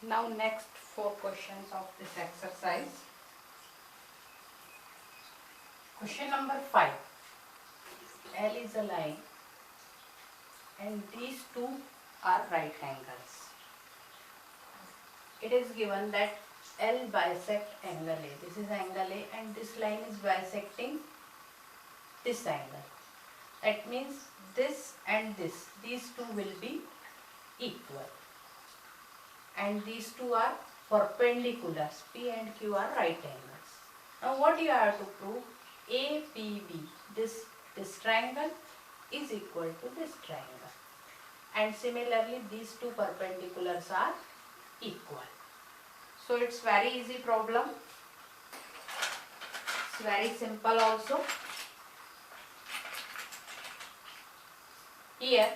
Now next 4 questions of this exercise. Question number 5. L is a line and these two are right angles. It is given that L bisect angle A. This is angle A and this line is bisecting this angle. That means this and this, these two will be equal. And these two are perpendiculars. P and Q are right angles. Now what you have to prove? APB, this triangle is equal to this triangle. And similarly these two perpendiculars are equal. So it's very easy problem. It's very simple also. Here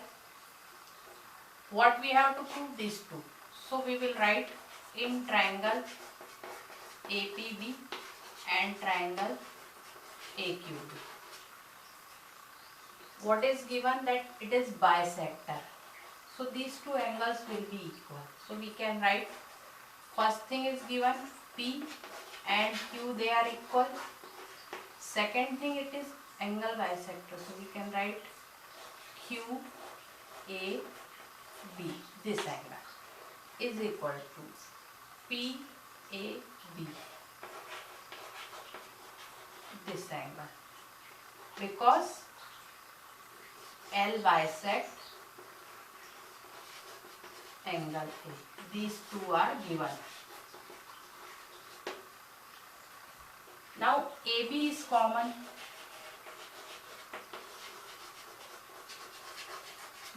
what we have to prove? These two. So we will write in triangle APB and triangle AQB. What is given? That it is bisector. So these two angles will be equal. So we can write, first thing is given P and Q, they are equal. Second thing, it is angle bisector. So we can write QAB, this angle is equal to PAB, this angle, because L bisect angle A. These two are given. Now AB is common.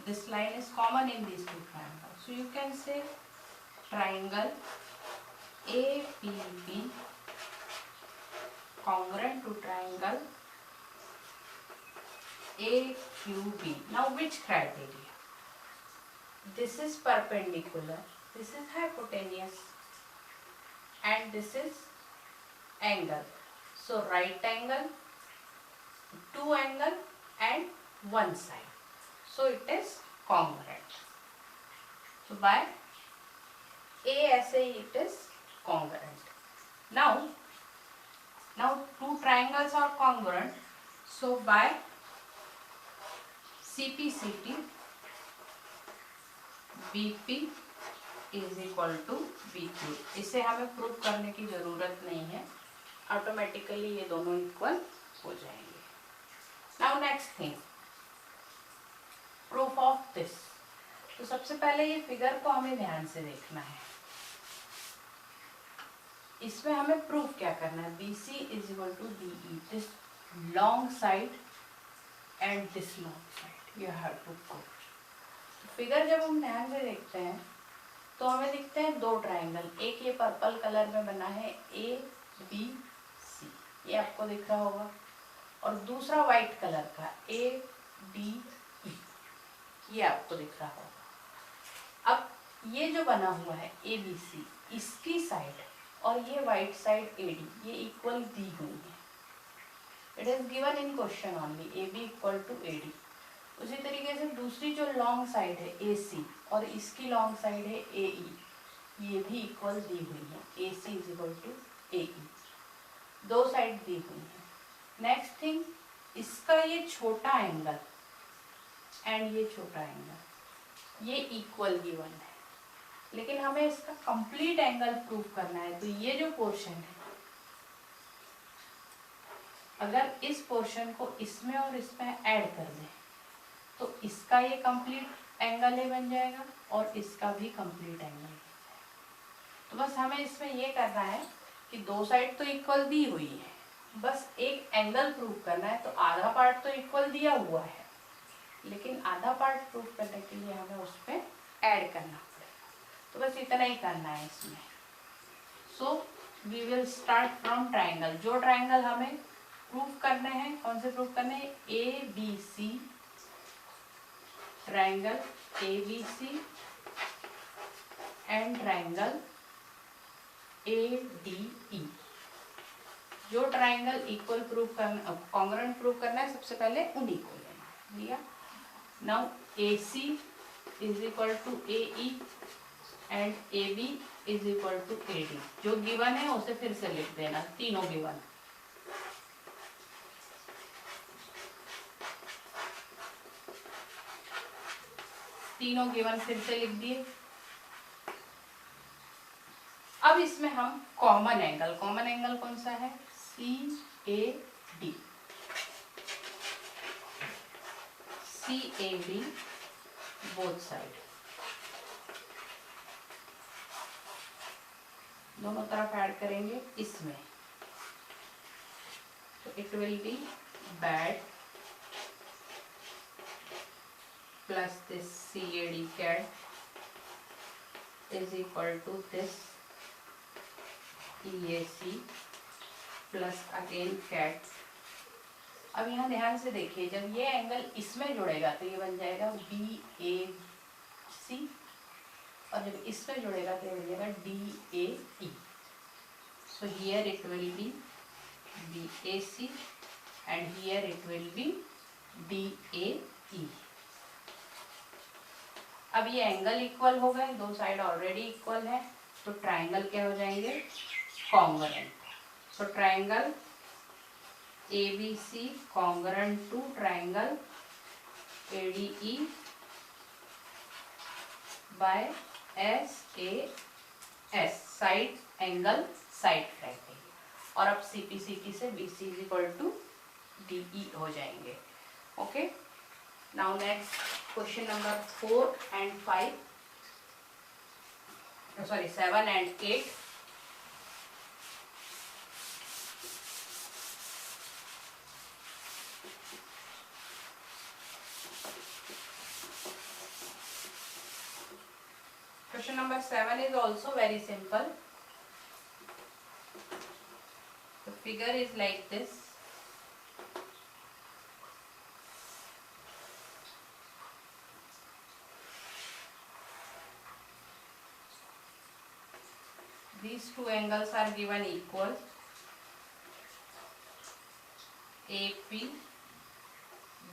This line is common in these two triangles. So you can say triangle APB congruent to triangle AQB. Now which criteria? This is perpendicular, this is hypotenuse, and this is angle. So right angle, two angle and one side. So it is congruent. So by ASA it is congruent. Now two triangles are congruent. So by CPCT, BP is equal to BQ. इसे हमें prove करने की जरूरत नहीं है, automatically ये दोनों equal हो जाएंगे. Now next thing, proof of this. तो सबसे पहले ये फिगर को हमें ध्यान से देखना है. इसमें हमें प्रूफ क्या करना है? BC is equal to DE, this long side and this long side you have to prove. Figure जब हम ध्यान से देखते हैं तो हमें दिखते हैं दो ट्राइंगल. एक ये पर्पल कलर में बना है ABC, ये आपको दिख रहा होगा, और दूसरा व्हाइट कलर का ADE, ये आपको दिख रहा होगा. अब ये जो बना हुआ है ABC, इसकी साइड और ये व्हाइट साइड AD, ये इक्वल दी हुई है. It is given in question only, AB equal to AD. उसी तरीके से दूसरी जो लॉन्ग साइड है AC और इसकी लॉन्ग साइड है AE, ये भी इक्वल दी हुई है. AC is equal to AE, दो साइड दी हुई है. नेक्स्ट थिंग, इसका ये छोटा एंगल एंड ये छोटा एंगल, ये इक्वल गिवन है. लेकिन हमें इसका कंप्लीट एंगल प्रूव करना है. तो ये जो पोर्शन है, अगर इस पोर्शन को इसमें और इसमें ऐड कर दें तो इसका ये कंप्लीट एंगल ए बन जाएगा और इसका भी कंप्लीट एंगल. तो बस हमें इसमें ये करना है कि दो साइड तो इक्वल दी हुई है, बस एक एंगल प्रूव करना है. तो आधा पार्ट तो इक्वल दिया हुआ है, लेकिन आधा पार्ट प्रूव करने के लिए हमें उस पर ऐड करना पड़ेगा. तो बस इतना ही करना है इसमें. So we will start from triangle. जो ट्राइंगल हमें प्रूव करने हैं, कौन से प्रूव करने हैं? ABC, triangle ABC and triangle ADE. जो ट्राइंगल इक्वल प्रूव करना, कॉन्ग्रुएंट प्रूव करना है, सबसे पहले उन्हीं को लेना लिया. Now AC is equal to AE and AB is equal to AD। जो गिवन है उसे फिर से लिख देना, तीनों गिवन। तीनों गिवन फिर से लिख दिए। अब इसमें हम कॉमन एंगल कौन सा है, CAD। CAD बोथ साइड, दोनों तरफ ऐड करेंगे इसमें, तो it will B BAD plus this CAD is equal to this EAC plus again CAD। अब यहाँ ध्यान से देखिए, जब ये एंगल इसमें जुड़ेगा तो ये बन जाएगा BAC, और जब इसमें जुड़ेगा तो ये बन जाएगा DAE। So here it will be BAC and here it will be DAE। अब ये एंगल इक्वल हो गए, दो साइड ऑलरेडी इक्वल है, तो ट्राइंगल क्या हो जाएंगे, congruent. So triangle ABC congruent to triangle ADE by SAS, side angle side criteria. और अब CPCT से BC is equal to DE हो जाएंगे। Okay, now next question number 4 and 5, sorry 7 and 8। Question number 7 is also very simple. The figure is like this. These two angles are given equal, AP, B,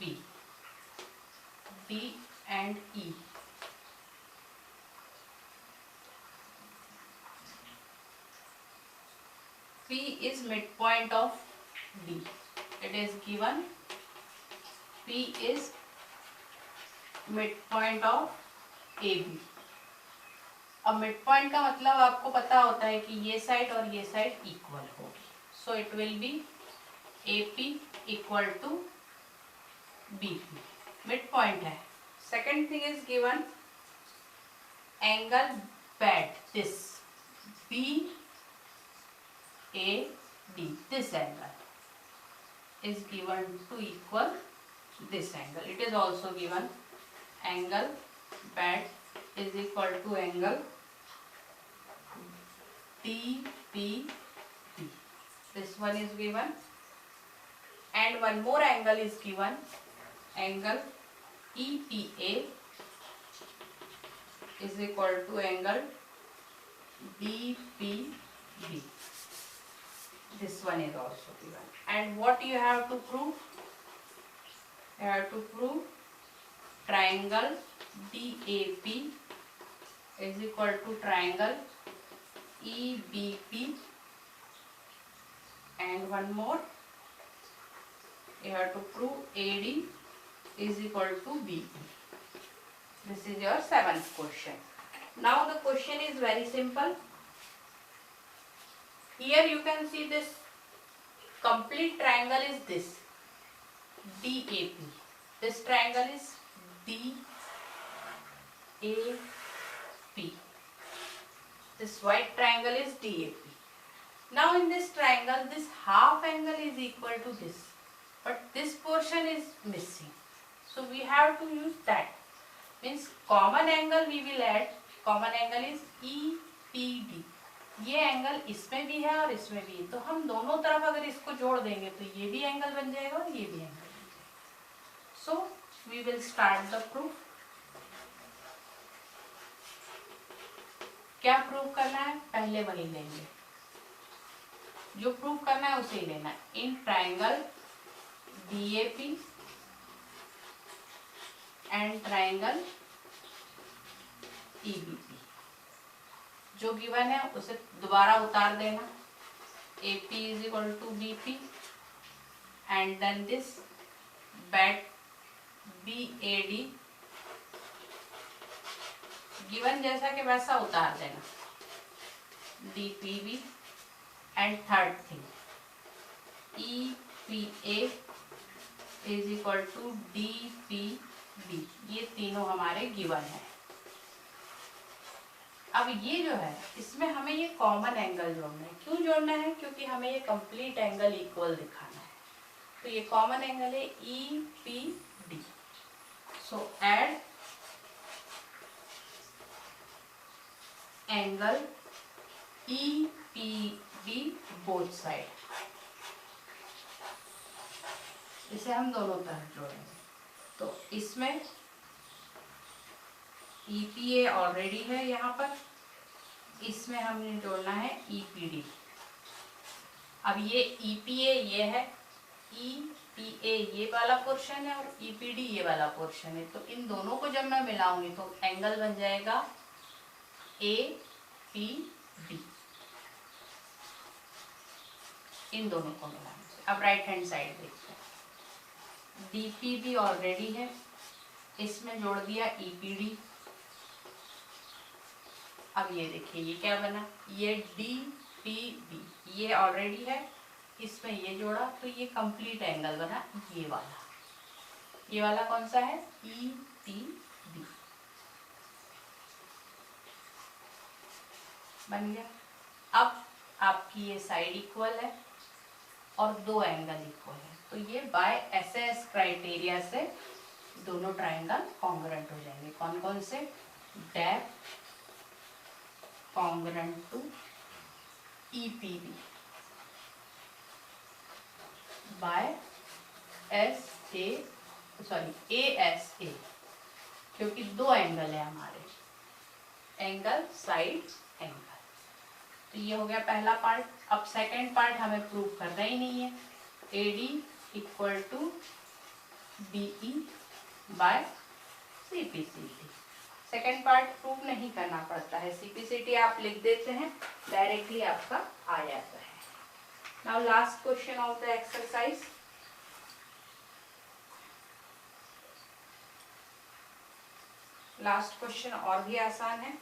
D and E। P is midpoint of D. It is given P is midpoint of AB। अब mid point का मतलब आपको पता होता है कि ये side और ये साइड इक्वल होगी, so it will be AP equal to BP, mid point है। Second thing is given angle BAD, this BAD, this angle is given to equal this angle। It is also given angle BAD is equal to angle DPB, this one is given, and one more angle is given, angle EPA is equal to angle DPB, this one is also given। And what you have to prove, you have to prove triangle DAP is equal to triangle EBP, and one more you have to prove AD is equal to BE। This is your 7th question। Now the question is very simple। Here you can see this complete triangle is this DAP, this triangle is DAP, this white triangle is DAP। Now in this triangle this half angle is equal to this, but this portion is missing, so we have to use that, means common angle we will add, common angle is EPD। ये angle इसमें भी है और इसमें भी है, तो हम दोनों तरफ अगर इसको जोड़ देंगे तो ये भी एंगल बन जाएगा और ये भी एंगल बन जाएगा। So we will start the proof. क्या प्रूफ करना है, पहले वही लेंगे, जो प्रूफ करना है उसे ही लेना है। In triangle DAP and triangle EBP, जो गिवन है उसे दोबारा उतार देना, AP is equal to BP and then this BAD given जैसा कि वैसा उतार देना, DPB and third thing EPA is equal to DPB, ये तीनों हमारे गिवन है। अब ये जो है इसमें हमें ये कॉमन एंगल जोड़ना है। क्यों जोड़ना है? क्योंकि हमें ये कंप्लीट एंगल इक्वल दिखाना है। तो ये कॉमन एंगल है EPD। So add angle EPD both side, इसे हम दोनों तरफ जोड़ेंगे। तो इसमें EPA ऑलरेडी है यहाँ पर, इसमें हमने जोड़ना है EPD। अब ये EPA ये है, EPA ये वाला पोर्शन है और EPD ये वाला पोर्शन है। तो इन दोनों को जब मैं मिलाऊंगी तो एंगल बन जाएगा APD, इन दोनों को मिलाने से। अब राइट हैंड साइड देखते हैं, DPB ऑलरेडी है, इसमें जोड़ दिया EPD। अब ये देखिए ये क्या बना, ये DPB ये ऑलरेडी है, इसमें ये जोड़ा तो ये कंप्लीट एंगल बना ये वाला। ये वाला कौन सा है? EPB बन गया। अब आपकी ये साइड इक्वल है और दो एंगल इक्वल है, तो ये बाय SS क्राइटेरिया से दोनों ट्राइंगल कॉन्ग्रुएंट हो जाएंगे। कौन कौन से? DAP congruent to EPB by ASA, क्योंकि दो एंगल है हमारे, एंगल साइड एंगल। तो ये हो गया पहला पार्ट। अब सेकंड पार्ट हमें प्रूव करना ही नहीं है, AD equal to BE by CPCT। Second part prove नहीं करना पड़ता है, CPCT आप लिख देते हैं, डायरेक्टली आपका आ जाता है। Now last question of the exercise. Last question और भी आसान है,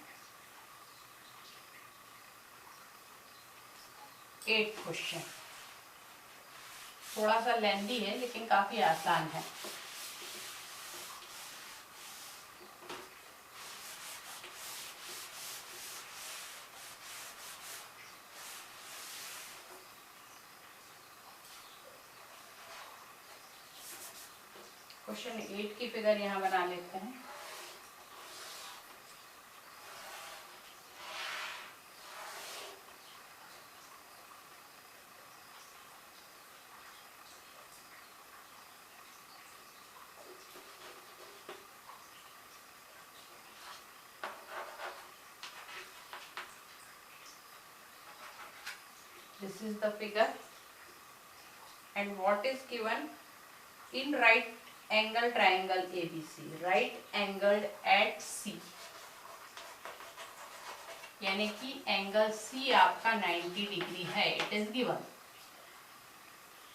8th क्वेश्चन। थोड़ा सा लेंथी है लेकिन काफी आसान है। क्वेश्चन 8 की फिगर यहाँ बना लेते हैं। This is the figure and what is given in right angle triangle ABC, right angled at C, यानी कि एंगल C आपका 90 डिग्री है, it is given.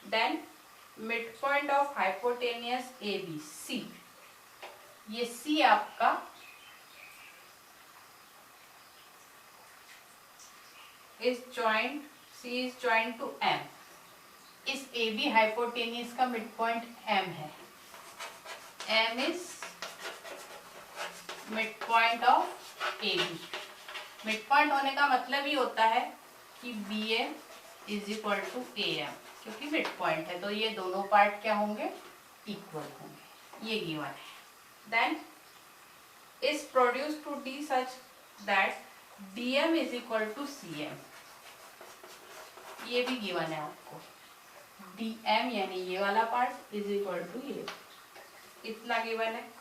Then mid point of hypotenuse ABC, ये C आपका is joint, C is joint to M। इस AB hypotenuse का mid point M है, M is mid point of AB। Mid point होने का मतलब ही होता है कि BM is equal to AM, क्योंकि मिड पॉइंट है तो ये दोनों पार्ट क्या होंगे? इक्वल होंगे, ये गिवन है। Then is produce to D such that DM is equal to CM, ये भी गिवन है आपको। DM यानी ये वाला पार्ट इज इक्वल टू ये, इतना गिवन है।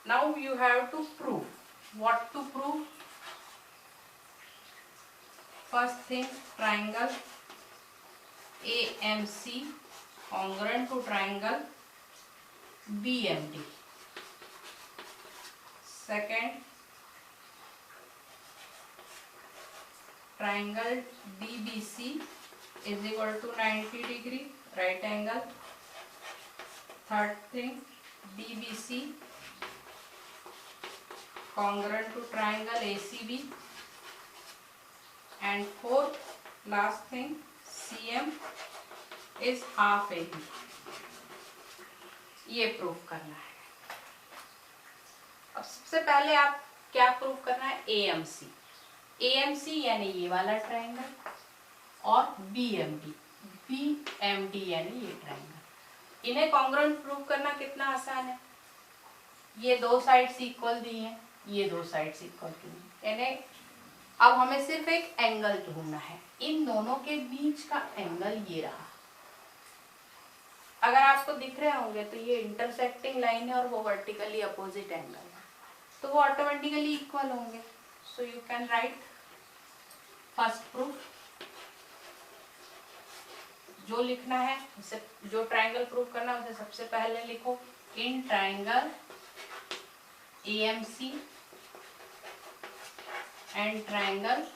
Now you have to prove, what to prove? First thing, triangle AMC congruent to triangle BMD. Second, triangle DBC is equal to 90 degree right angle. Third thing, DBC congruent to triangle ACB. And fourth last thing, CM is half AB. ये prove करना है। अब सबसे पहले आप क्या prove करना है, AMC। AMC यानी ये वाला ट्रायंगल और BMD, BMD यानी ये ट्रायंगल। इन्हें कॉन्ग्रुएंट प्रूव करना कितना आसान है। ये दो साइड्स इक्वल दी हैं, ये दो साइड्स इक्वल दी हैं, यानी अब हमें सिर्फ एक एंगल ढूंढना है। इन दोनों के बीच का एंगल ये रहा। अगर आपको दिख रहे होंगे तो ये इंटरसेक्टिंग लाइन है और वो वर्टिकली अपोजिट एंगल है, तो वो ऑटोमेटिकली इक्वल होंगे। So you can write first proof. जो लिखना है, जो ट्रायंगल प्रूफ करना है उसे सबसे पहले लिखो, in triangle AMC and triangle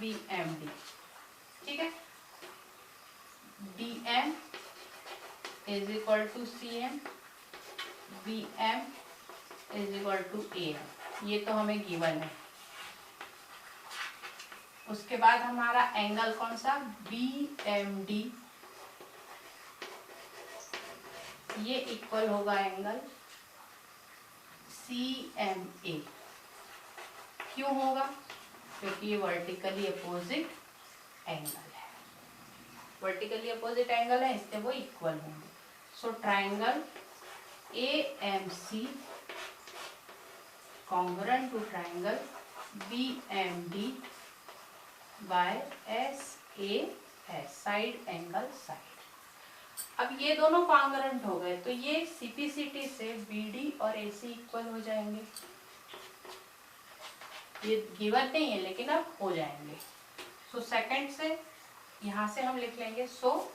BMD। ठीक है, DM is equal to CM, BM is equal to AM। ये तो हमें गिवन है। उसके बाद हमारा एंगल कौन सा, BMD, ये इक्वल होगा एंगल CMA। क्यों होगा, क्योंकि ये वर्टिकली अपोजिट एंगल है, वर्टिकली अपोजिट एंगल है, इससे वो इक्वल होंगे। So triangle AMC congruent to triangle BMD by SAS, side angle side. अब ये दोनों कॉन्ग्रुएंट हो गए तो ये CPCT से BD और AC इक्वल हो जाएंगे। ये गिवन नहीं है लेकिन अब हो जाएंगे। सो सेकंड से यहां से हम लिख लेंगे, so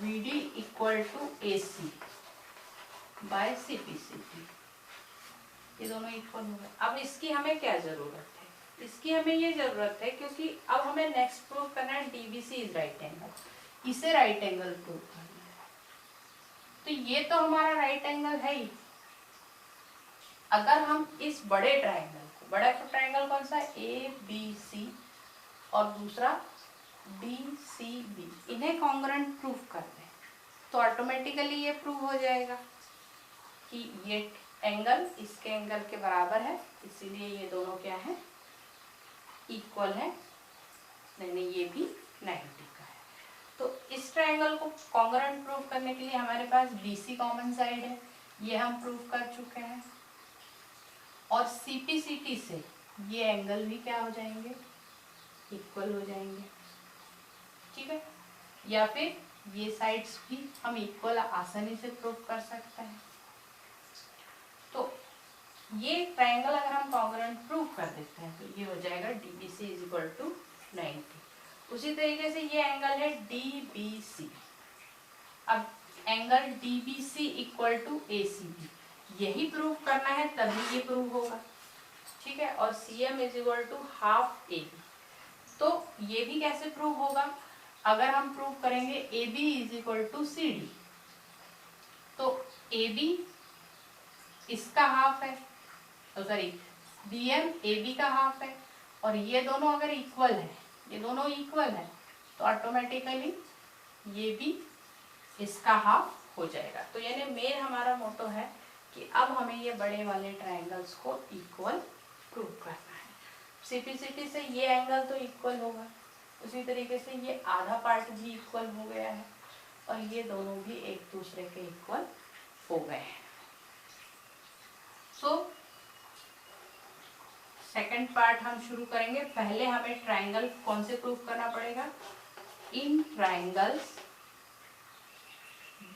BD equal to AC by CPCT। ये दोनों इक्वल हो गए। अब इसकी हमें क्या जरूरत है, इसकी हमें ये जरूरत है क्योंकि अब हमें नेक्स्ट प्रूव करना है DBC इज राइट एंगल। इसे राइट एंगल प्रूव करना है, तो ये तो हमारा राइट एंगल है ही। अगर हम इस बड़े ट्रायंगल को, बड़ा ट्रायंगल कौन सा है, ABC और दूसरा DCB, इन्हें कॉन्ग्रुएंट प्रूव कर दें तो ऑटोमेटिकली ये प्रूव हो जाएगा कि ये एंगल इसके एंगल के बराबर है, इसीलिए ये दोनों क्या है, इक्वल है, नहीं ये भी 90 का है। तो इस ट्रायंगल को कॉन्ग्रुएंट प्रूव करने के लिए हमारे पास BC कॉमन साइड है, ये हम प्रूव कर चुके हैं, और CPCT से ये एंगल भी क्या हो जाएंगे, इक्वल हो जाएंगे। ठीक है, या फिर ये साइड्स भी हम इक्वल आसानी से प्रूव कर सकते हैं। तो ये ट्रायंगल अगर हम कॉन्ग्रुएंट प्रूव कर देते हैं तो ये हो जाएगा DBC इज इक्वल टू 90। उसी तरीके से ये एंगल है DBC। अब angle DBC equal to ACB, यही प्रूव करना है तभी ये प्रूव होगा। ठीक है, और CM is equal to half AB। तो ये भी कैसे प्रूव होगा, अगर हम प्रूव करेंगे AB is equal to CD, तो AB इसका हाफ है, तो सॉरी BM AB का हाफ है, और ये दोनों अगर इक्वल है, ये दोनों इक्वल है, तो ऑटोमेटिकली ये भी इसका हाफ हो जाएगा। तो यानी मेन हमारा मोटो है कि अब हमें ये बड़े वाले ट्रायंगल्स को इक्वल प्रूव करना है। CPCT से ये एंगल तो इक्वल होगा, उसी तरीके से ये आधा पार्ट भी इक्वल हो गया है, और ये दोनों भी एक दूसरे के इक्वल हो गए हैं। सो सेकंड पार्ट हम शुरू करेंगे। पहले हमें ट्रायंगल कौन से प्रूव करना पड़ेगा, इन triangles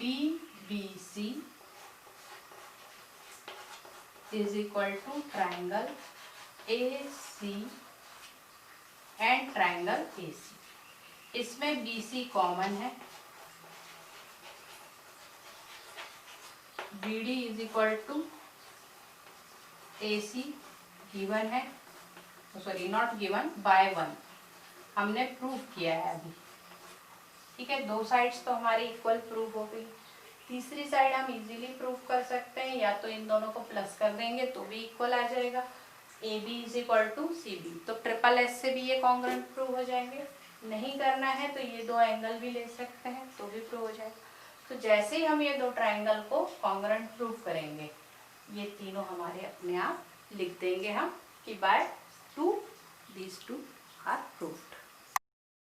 DBC is equal to triangle AC and triangle AC। इसमें BC कॉमन है, BD is equal to AC given है, सॉरी नॉट गिवन, बाय 1 हमने प्रूव किया है अभी। ठीक है, 2 साइड्स तो हमारी इक्वल प्रूव हो गई। तीसरी साइड हम इजीली प्रूव कर सकते हैं, या तो इन दोनों को प्लस कर देंगे तो भी इक्वल आ जाएगा, AB is equal to CB। तो ट्रिपल एस से भी ये कॉन्ग्रुएंट प्रूव हो जाएंगे। नहीं करना है तो ये 2 एंगल भी ले सकते हैं तो भी प्रूव हो जाएगा। तो जैसे ही हम ये 2 ट्राइंगल को कॉन्ग्रुएंट प्रूव करेंगे, ये तीनों हमारे अपने आप लिख देंगे हम कि बाय 2 these 2 आर प्रूव्ड।